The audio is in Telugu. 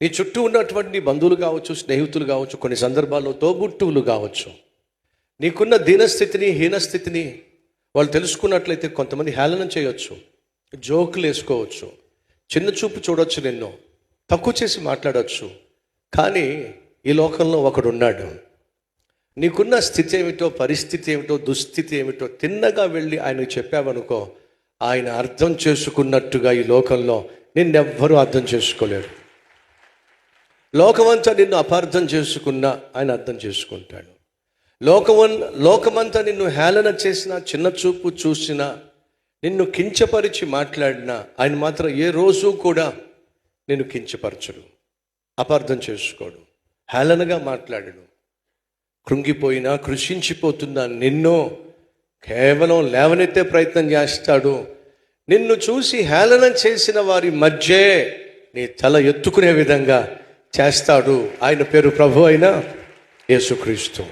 నీ చుట్టూ ఉన్నటువంటి నీ బంధువులు కావచ్చు, స్నేహితులు కావచ్చు, కొన్ని సందర్భాల్లో తోబుట్టువులు కావచ్చు. నీకున్న దీనస్థితిని, హీనస్థితిని వాళ్ళు తెలుసుకున్నట్లయితే కొంతమంది హేళన చేయొచ్చు, జోకులు వేసుకోవచ్చు, చిన్న చూపు చూడొచ్చు, నిన్ను తక్కువ చేసి మాట్లాడవచ్చు. కానీ ఈ లోకంలో ఒకడు ఉన్నాడు. నీకున్న స్థితి ఏమిటో, పరిస్థితి ఏమిటో, దుస్థితి ఏమిటో తిన్నగా వెళ్ళి ఆయనకు చెప్పావనుకో, ఆయన అర్థం చేసుకున్నట్టుగా ఈ లోకంలో నిన్నెవ్వరూ అర్థం చేసుకోలేరు. లోకమంతా నిన్ను అపార్థం చేసుకున్నా ఆయన అర్థం చేసుకుంటాడు. లోకమంతా నిన్ను హేళన చేసినా, చిన్న చూపు చూసినా, నిన్ను కించపరిచి మాట్లాడినా ఆయన మాత్రం ఏ రోజు కూడా నిన్ను కించపరచడు, అపార్థం చేసుకోడు, హేళనగా మాట్లాడడు. కృంగిపోయినా, కృషించిపోతున్నా నిన్ను కేవలం లేవనెత్తే ప్రయత్నం చేస్తాడు. నిన్ను చూసి హేళన చేసిన వారి మధ్యే నీ తల ఎత్తుకునే విధంగా చేస్తాడు. ఆయన పేరు ప్రభు అయిన యేసుక్రీస్తు.